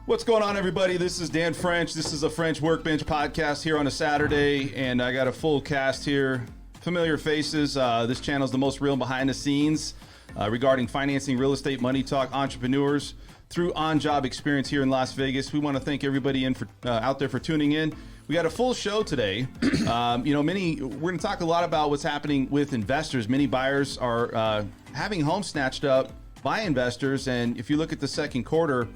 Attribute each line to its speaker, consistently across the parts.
Speaker 1: What's going on, everybody? This is Dan French. This is a French Workbench podcast here on a Saturday, and I got a full cast here. Familiar faces. This channel is the most real behind the scenes regarding financing, real estate, money talk, entrepreneurs through on-job experience here in Las Vegas. We want to thank everybody out there for tuning in. We got a full show today. We're going to talk a lot about what's happening with investors. Many buyers are having homes snatched up by investors, and if you look at the second quarter,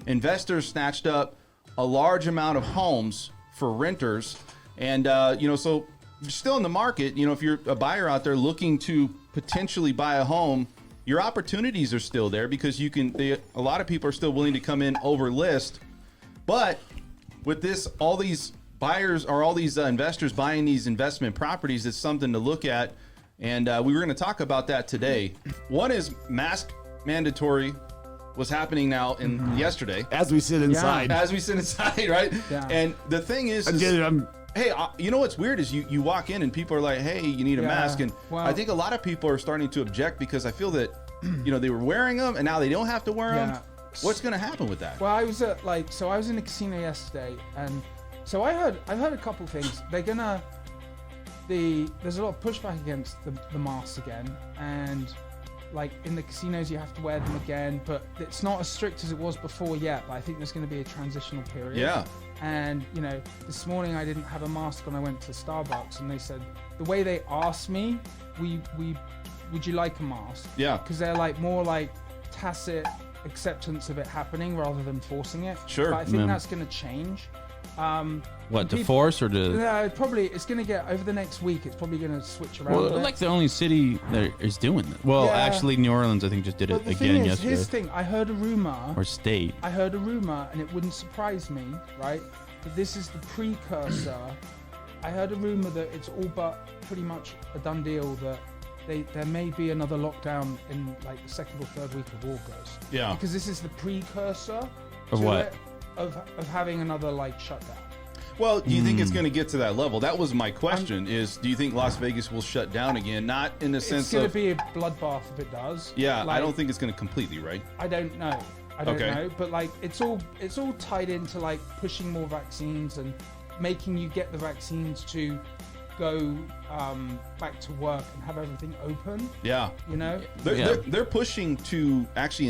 Speaker 1: investors snatched up a large amount of homes for renters. And, so you're still in the market. If you're a buyer out there looking to potentially buy a home, your opportunities are still there because a lot of people are still willing to come in over list. But with this, all these buyers or all these investors buying these investment properties, it's something to look at. And we were going to talk about that today. One is mask mandatory was happening now yesterday.
Speaker 2: As we sit inside.
Speaker 1: As we sit inside, right?
Speaker 2: Yeah.
Speaker 1: And the thing is hey, you know what's weird is you walk in and people are like, hey, you need a mask. And I think a lot of people are starting to object because I feel that, they were wearing them and now they don't have to wear them. What's going to happen with that?
Speaker 3: Well, I was in a casino yesterday, and so I've heard a couple things. There's a lot of pushback against the masks again, and like in the casinos you have to wear them again, but it's not as strict as it was before yet. But I think there's going to be a transitional period.
Speaker 1: Yeah.
Speaker 3: And this morning I didn't have a mask when I went to Starbucks, and they said the way they asked me, would you like a mask?
Speaker 1: Yeah.
Speaker 3: Because they're more like tacit acceptance of it happening rather than forcing it.
Speaker 1: Sure.
Speaker 3: But I think that's going to change.
Speaker 4: To force or to?
Speaker 3: Yeah, it's going to get over the next week. It's probably going to switch around.
Speaker 4: Well, like the only city that is doing that. Well, actually, New Orleans, I think, just did it again yesterday.
Speaker 3: Here's the thing. I heard a rumor.
Speaker 4: Or state.
Speaker 3: I heard a rumor, and it wouldn't surprise me, right? But this is the precursor. I heard a rumor that it's all but pretty much a done deal that there may be another lockdown in like the second or third week of August.
Speaker 1: Yeah.
Speaker 3: Because this is the precursor
Speaker 4: of what?
Speaker 3: Of having another shutdown.
Speaker 1: Well, do you think it's going to get to that level? That was my question. Do you think Las Vegas will shut down again? Not in the sense of...
Speaker 3: It's going to be a bloodbath if it does.
Speaker 1: Yeah, I don't think it's going to completely, right?
Speaker 3: I don't know. I don't know. But it's all tied into pushing more vaccines and making you get the vaccines to go back to work and have everything open.
Speaker 1: Yeah. They're pushing to actually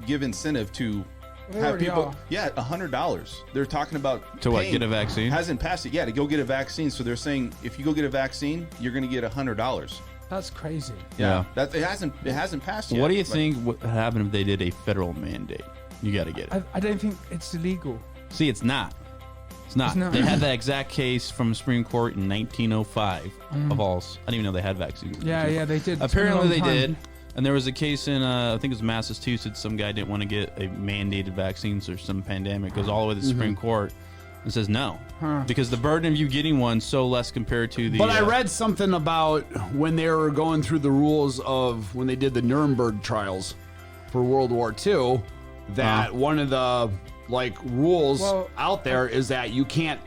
Speaker 1: give incentive to have people.
Speaker 3: Are.
Speaker 1: Yeah, $100. They're talking about
Speaker 4: to what? Get a vaccine?
Speaker 1: Hasn't passed it. Yeah, to go get a vaccine. So they're saying if you go get a vaccine, you're going to get $100.
Speaker 3: That's crazy.
Speaker 1: Yeah. It hasn't passed yet.
Speaker 4: What do you think would happen if they did a federal mandate? You got to get it.
Speaker 3: I don't think it's illegal.
Speaker 4: See, it's not. It's not. They had that exact case from the Supreme Court in 1905 of all. I didn't even know they had vaccines.
Speaker 3: Yeah, they did.
Speaker 4: Apparently they did. And there was a case in, I think it was Massachusetts, some guy didn't want to get a mandated vaccines or some pandemic, goes all the way to the Supreme Court and says no. Because the burden of you getting one so less compared to the...
Speaker 2: But I read something about when they were going through the rules of when they did the Nuremberg trials for World War II, that one of the rules out there is that you can't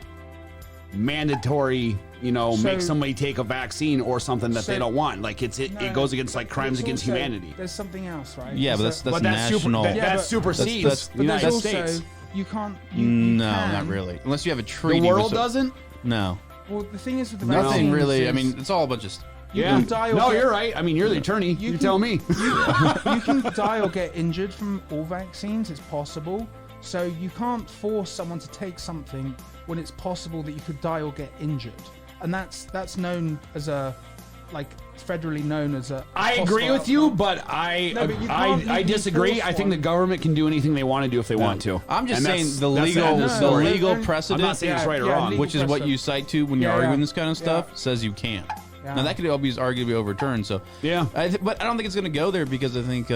Speaker 2: mandatory... make somebody take a vaccine or something that they don't want. It goes against crimes against humanity.
Speaker 3: There's something else, right?
Speaker 4: Yeah, but that's national.
Speaker 2: That supersedes the United States.
Speaker 3: You can't.
Speaker 4: Not really. Unless you have a treaty.
Speaker 2: The world doesn't?
Speaker 4: No.
Speaker 3: Well, the thing is with the
Speaker 4: nothing
Speaker 3: vaccines
Speaker 4: really. I mean, it's all a bunch of.
Speaker 2: You're right. I mean, you're the attorney. You tell me.
Speaker 3: You can die or get injured from all vaccines. It's possible. So you can't force someone to take something when it's possible that you could die or get injured. And that's known as federally known as a...
Speaker 2: I agree with you, but I disagree. I think the government can do anything they want to do if they want to.
Speaker 4: I'm just saying the legal precedent,
Speaker 2: I'm not saying it's right or wrong.
Speaker 4: which is what you cite to when you're arguing this kind of stuff, says you can't.
Speaker 3: Yeah.
Speaker 4: Now, that could all be arguably overturned. So but I don't think it's going to go there because I think,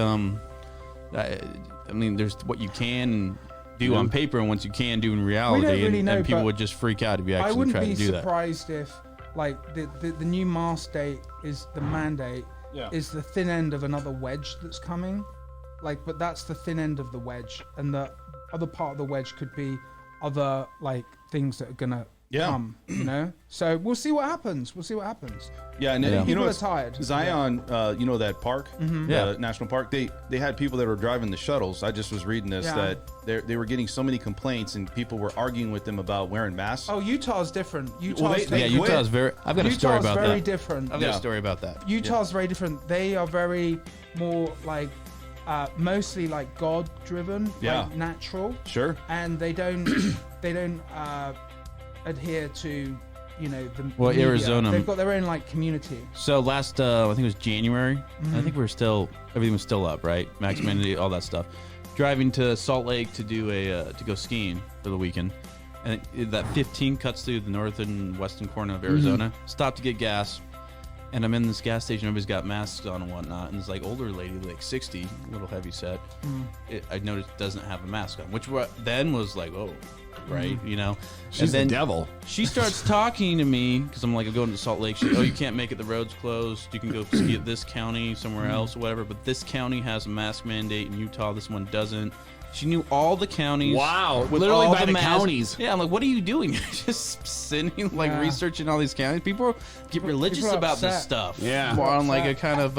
Speaker 4: there's what you can do on paper and what you can do in reality, and people would just freak out if you actually try to do that.
Speaker 3: I wouldn't be surprised if the new mask date is the mandate is the thin end of another wedge that's coming, but that's the thin end of the wedge, and the other part of the wedge could be other things that are gonna come, you know? So we'll see what happens.
Speaker 1: Yeah, and
Speaker 3: People
Speaker 1: you know,
Speaker 3: are tired.
Speaker 1: Zion, you know that park,
Speaker 4: Yeah.
Speaker 1: national park. They had people that were driving the shuttles. I just was reading this that they were getting so many complaints, and people were arguing with them about wearing masks.
Speaker 3: Oh, Utah's different.
Speaker 4: Utah's very. I've got a story
Speaker 3: Utah's
Speaker 4: about
Speaker 3: very
Speaker 4: that.
Speaker 3: different.
Speaker 4: I've got a story about that.
Speaker 3: Utah's very different. They are very more like mostly like God driven, like natural.
Speaker 1: Sure.
Speaker 3: And they don't adhere to, you know, the
Speaker 4: Well, Arizona.
Speaker 3: They've got their own like community.
Speaker 4: So last, I think it was January. I think everything was still up, right? Max mandate, all that stuff. Driving to Salt Lake to do to go skiing for the weekend, and that 15 cuts through the northern and western corner of Arizona. Stopped to get gas, and I'm in this gas station. Everybody's got masks on and whatnot, and this like older lady, like 60, a little heavy set. I noticed doesn't have a mask on, which then was like, oh. Right, you know,
Speaker 2: She's
Speaker 4: and then
Speaker 2: the devil.
Speaker 4: She starts talking to me because I'm like, I'm going to Salt Lake. She's, oh, you can't make it. The road's closed. You can go ski at this county, somewhere else, or whatever. But this county has a mask mandate in Utah. This one doesn't. She knew all the counties.
Speaker 2: Wow,
Speaker 4: with
Speaker 2: literally
Speaker 4: all
Speaker 2: by the
Speaker 4: masks.
Speaker 2: counties.
Speaker 4: Yeah, I'm like, what are you doing? You're just sitting, like researching all these counties. People get religious
Speaker 3: people are
Speaker 4: about this
Speaker 3: upset.
Speaker 4: stuff.
Speaker 2: Yeah.
Speaker 4: More on like a kind of.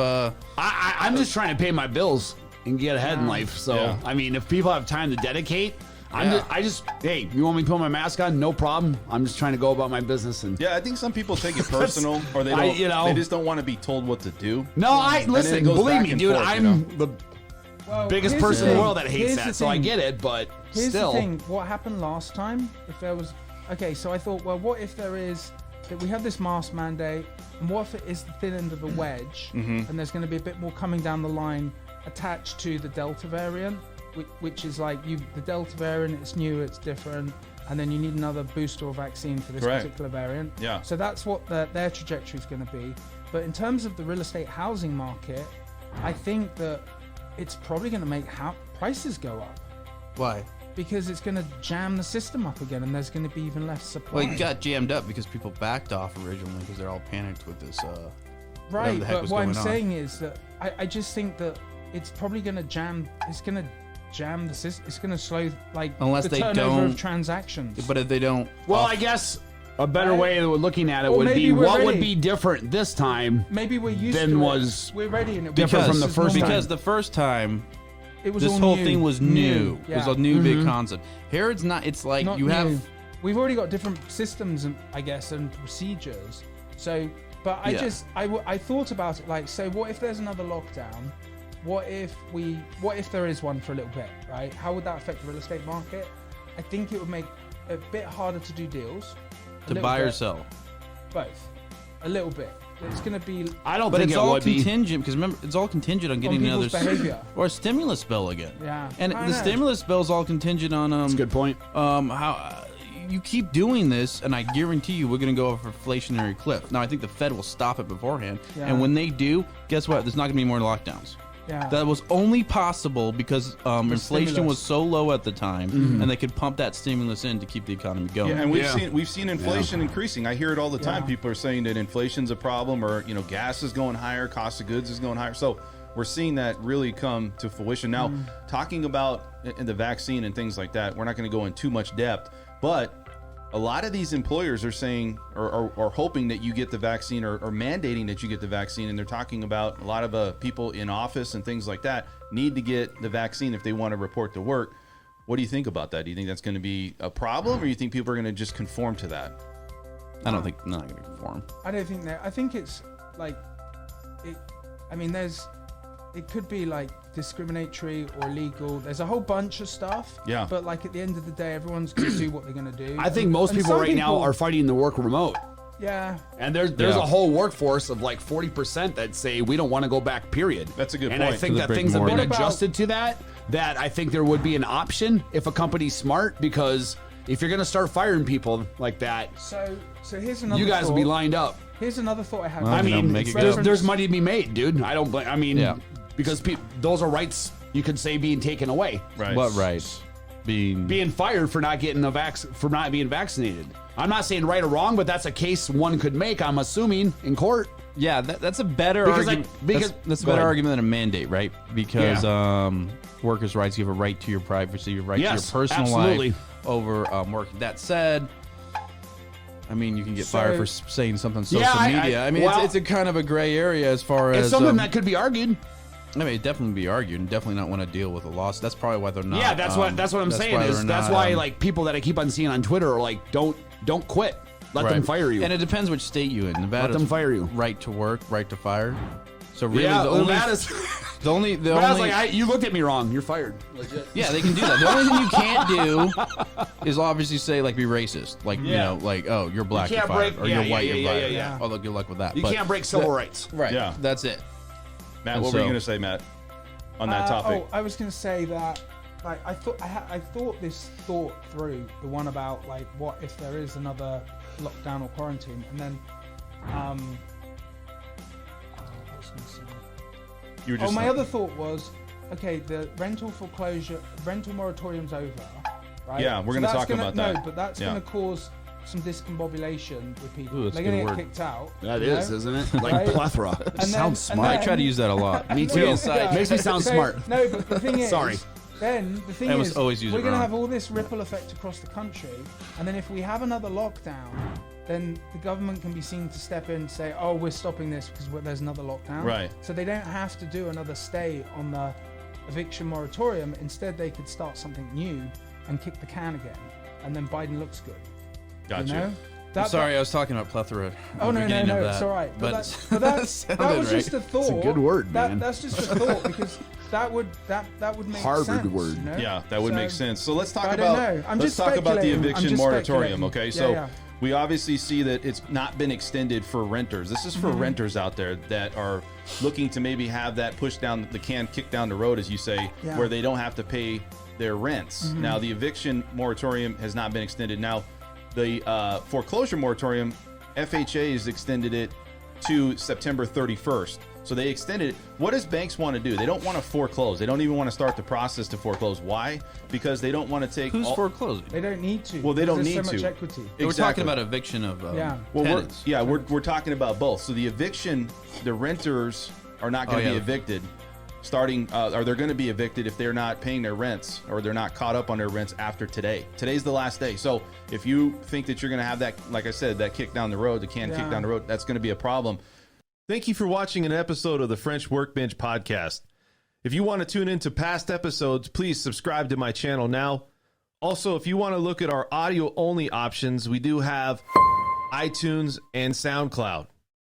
Speaker 2: I'm just trying to pay my bills and get ahead in life. So I mean, if people have time to dedicate. Hey, you want me to put my mask on? No problem. I'm just trying to go about my business. And
Speaker 1: Yeah, I think some people take it personal, or they don't. They just don't want to be told what to do.
Speaker 2: no, listen.
Speaker 1: it goes
Speaker 2: Believe
Speaker 1: back
Speaker 2: me,
Speaker 1: and
Speaker 2: dude.
Speaker 1: forth,
Speaker 2: I'm the biggest
Speaker 3: here's
Speaker 2: person
Speaker 3: the
Speaker 2: in the
Speaker 3: thing.
Speaker 2: world that hates
Speaker 3: Here's
Speaker 2: that.
Speaker 3: the
Speaker 2: So I
Speaker 3: thing.
Speaker 2: get it, but
Speaker 3: Here's
Speaker 2: still.
Speaker 3: the thing. What happened last time? If there was, okay, so I thought, well, what if there is that we have this mask mandate, and what if it is the thin end of the wedge, and there's going to be a bit more coming down the line attached to the Delta variant, which is like the Delta variant. It's new, it's different, and then you need another booster or vaccine for this particular variant.
Speaker 1: Yeah.
Speaker 3: So that's what their trajectory is going to be. But in terms of the real estate housing market, I think that it's probably going to make prices go up.
Speaker 4: Why?
Speaker 3: Because it's going to jam the system up again, and there's going to be even less supply.
Speaker 4: Well, it got jammed up because people backed off originally because they're all panicked with this.
Speaker 3: Right,
Speaker 4: the heck
Speaker 3: but
Speaker 4: was
Speaker 3: what I'm
Speaker 4: going on.
Speaker 3: saying is that I just think that it's probably going to jam. It's going to jam the system. It's going to slow
Speaker 4: Unless
Speaker 3: the
Speaker 4: they
Speaker 3: turnover
Speaker 4: don't-
Speaker 3: of transactions.
Speaker 4: But if they don't,
Speaker 2: Well, I guess a better way of looking at it
Speaker 3: Or
Speaker 2: would
Speaker 3: maybe
Speaker 2: be
Speaker 3: we're
Speaker 2: what would
Speaker 3: ready.
Speaker 2: be different this time.
Speaker 3: Maybe we're used
Speaker 2: Then
Speaker 3: to
Speaker 2: was
Speaker 3: it. We're ready, and it
Speaker 2: different from the
Speaker 3: this is
Speaker 2: first
Speaker 3: normal.
Speaker 4: because the first time
Speaker 3: it was
Speaker 4: this
Speaker 3: all
Speaker 4: whole
Speaker 3: new.
Speaker 4: thing was new. It was
Speaker 3: Yeah.
Speaker 4: a new big concept. Here it's not. It's like
Speaker 3: Not
Speaker 4: you
Speaker 3: new.
Speaker 4: have.
Speaker 3: We've already got different systems, and I guess, and procedures. So, but I thought about it like, so what if there's another lockdown? What if there is one for a little bit, right? How would that affect the real estate market? I think it would make it a bit harder to do deals. a
Speaker 4: To
Speaker 3: little
Speaker 4: buy or
Speaker 3: bit.
Speaker 4: sell.
Speaker 3: Both. A little bit. It's going to be
Speaker 2: I don't
Speaker 4: But
Speaker 2: think
Speaker 4: it's
Speaker 2: it
Speaker 4: all
Speaker 2: would be.
Speaker 4: contingent because remember, it's all contingent on getting another
Speaker 3: people's behavior.
Speaker 4: or a stimulus bill again.
Speaker 3: Yeah.
Speaker 4: And
Speaker 3: I
Speaker 4: the
Speaker 3: know.
Speaker 4: stimulus bill is all contingent on
Speaker 2: That's a good point.
Speaker 4: how you keep doing this, and I guarantee you we're going to go off an inflationary cliff. Now I think the Fed will stop it beforehand,
Speaker 3: Yeah.
Speaker 4: and when they do, guess what? There's not going to be more lockdowns.
Speaker 3: Yeah.
Speaker 4: That was only possible because inflation
Speaker 3: stimulus.
Speaker 4: was so low at the time, and they could pump that stimulus in to keep the economy going.
Speaker 1: Yeah, and we've seen inflation increasing. I hear it all the time.
Speaker 3: Yeah.
Speaker 1: People are saying that inflation's a problem, or gas is going higher, cost of goods is going higher. So we're seeing that really come to fruition. Now, talking about the vaccine and things like that, we're not going to go in too much depth, but a lot of these employers are saying or hoping that you get the vaccine or mandating that you get the vaccine, and they're talking about a lot of people in office and things like that need to get the vaccine if they want to report to work. What do you think about that? Do you think that's going to be a problem, or do you think people are going to just conform to that?
Speaker 4: I don't think not going to conform.
Speaker 3: I don't think that. I think it's like, I mean, it could be like discriminatory or illegal. There's a whole bunch of stuff.
Speaker 1: Yeah.
Speaker 3: But like at the end of the day, everyone's going to do what they're going to do.
Speaker 2: I think most
Speaker 3: And
Speaker 2: people
Speaker 3: some
Speaker 2: right now are fighting to work remote.
Speaker 3: Yeah.
Speaker 2: And there's
Speaker 4: Yeah.
Speaker 2: a whole workforce of like 40% that say we don't want to go back, period.
Speaker 1: That's a good
Speaker 2: and
Speaker 1: point.
Speaker 2: I think
Speaker 4: To the
Speaker 2: that
Speaker 4: brick
Speaker 2: things have been
Speaker 4: mortar.
Speaker 3: What about-
Speaker 2: adjusted to that I think there would be an option if a company's smart, because if you're going to start firing people like that,
Speaker 3: So here's another
Speaker 2: you guys will
Speaker 3: thought.
Speaker 2: be lined up.
Speaker 3: Here's another thought I had.
Speaker 4: Well,
Speaker 2: I
Speaker 4: you know,
Speaker 2: mean,
Speaker 4: make it
Speaker 2: there's,
Speaker 4: go.
Speaker 2: there's money to be made, dude. I don't blame. I mean,
Speaker 4: Yeah.
Speaker 2: because those are rights you could say being taken away.
Speaker 1: Right.
Speaker 4: What rights?
Speaker 2: Being fired for not getting for not being vaccinated. I'm not saying right or wrong, but that's a case one could make. I'm assuming in court.
Speaker 4: Yeah, that's a better
Speaker 2: Because
Speaker 4: argument. That's a
Speaker 2: go
Speaker 4: better
Speaker 2: ahead.
Speaker 4: argument than a mandate, right? Because workers' rights, you have a right to your privacy, your right
Speaker 2: Yes,
Speaker 4: to your personal
Speaker 2: absolutely.
Speaker 4: life over work. That said, I mean, you can get fired for saying something on social
Speaker 2: Yeah,
Speaker 4: media. I mean, it's a kind of a gray area as far as
Speaker 2: it's something that could be argued.
Speaker 4: I mean, it'd definitely be argued, and definitely not want to deal with a loss. That's probably why they're not.
Speaker 2: Yeah, that's what I'm saying. That's why like people that I keep on seeing on Twitter are like, don't quit. Let them fire you.
Speaker 4: And it depends which state you in. Nevada,
Speaker 2: let them fire you.
Speaker 4: Right to work, right to fire. So really,
Speaker 2: yeah,
Speaker 4: the only
Speaker 2: like, you looked at me wrong. You're fired. Legit.
Speaker 4: Yeah, they can do that. The only thing you can't do is obviously say like be racist, like you know, like oh you're black,
Speaker 2: you
Speaker 4: you're fired,
Speaker 2: break,
Speaker 4: or you're white,
Speaker 2: yeah,
Speaker 4: you're fired.
Speaker 2: yeah.
Speaker 4: Although good luck with that.
Speaker 2: You can't break civil rights.
Speaker 4: Right.
Speaker 1: Yeah.
Speaker 4: That's it.
Speaker 1: Matt, what were you going to say, Matt, on that topic?
Speaker 3: I was going to say that like I thought this thought through, the one about like what if there is another lockdown or quarantine, and then what was I gonna say?
Speaker 1: You were just
Speaker 3: my other thought was, okay, the rental moratorium's over, right?
Speaker 1: Yeah, we're going to talk about that.
Speaker 3: No, but that's going to cause some discombobulation with people.
Speaker 4: Ooh,
Speaker 3: They're going to get kicked out.
Speaker 2: That is, isn't it? Like
Speaker 3: Right?
Speaker 2: plethora.
Speaker 4: Sounds smart. I try to use that a lot.
Speaker 2: Me too.
Speaker 3: Yeah.
Speaker 2: Makes me sound smart.
Speaker 3: No, but the thing is,
Speaker 2: Sorry.
Speaker 3: Then the thing
Speaker 4: I
Speaker 3: is,
Speaker 4: always use
Speaker 3: we're
Speaker 4: it
Speaker 3: going to
Speaker 4: wrong.
Speaker 3: have all this ripple effect across the country, and then if we have another lockdown, then the government can be seen to step in and say, oh, we're stopping this because there's another lockdown.
Speaker 1: Right.
Speaker 3: So they don't have to do another stay on the eviction moratorium. Instead, they could start something new and kick the can again, and then Biden looks good.
Speaker 1: Gotcha.
Speaker 3: You know?
Speaker 4: I'm sorry, I was talking about plethora.
Speaker 3: Oh no,
Speaker 4: that,
Speaker 3: it's all right. But that was
Speaker 4: right.
Speaker 3: just a thought.
Speaker 2: It's a good word, man.
Speaker 3: That's just a thought because that would make
Speaker 2: Harvard
Speaker 3: sense.
Speaker 2: word.
Speaker 3: You know?
Speaker 1: Yeah, that would make sense. So let's talk
Speaker 3: I don't
Speaker 1: about
Speaker 3: know. I'm
Speaker 1: let's
Speaker 3: just
Speaker 1: talk about the
Speaker 3: speculating.
Speaker 1: eviction
Speaker 3: I'm just
Speaker 1: moratorium.
Speaker 3: speculating.
Speaker 1: Okay,
Speaker 3: Yeah,
Speaker 1: so
Speaker 3: yeah.
Speaker 1: we obviously see that it's not been extended for renters. This is for renters out there that are looking to maybe have that push down the can, kick down the road, as you say, where they don't have to pay their rents. Now, the eviction moratorium has not been extended. Now, the foreclosure moratorium, FHA has extended it to September 31st. So they extended it. What does banks want to do? They don't want to foreclose. They don't even want to start the process to foreclose. Why? Because they don't want to take.
Speaker 4: Who's foreclosing?
Speaker 3: They don't need to.
Speaker 1: Well, they don't
Speaker 3: There's
Speaker 1: need
Speaker 3: so much
Speaker 1: to.
Speaker 3: equity.
Speaker 4: We're talking about eviction of tenants.
Speaker 1: We're talking about both. So the eviction, the renters are not going to be evicted. Starting, or they're going to be evicted if they're not paying their rents or they're not caught up on their rents after today. Today's the last day. So if you think that you're going to have that, like I said, that kick down the road, the can kick down the road, that's going to be a problem. Thank you for watching an episode of the French Workbench podcast. If you want to tune into past episodes, please subscribe to my channel now. Also, if you want to look at our audio only options, we do have iTunes and SoundCloud.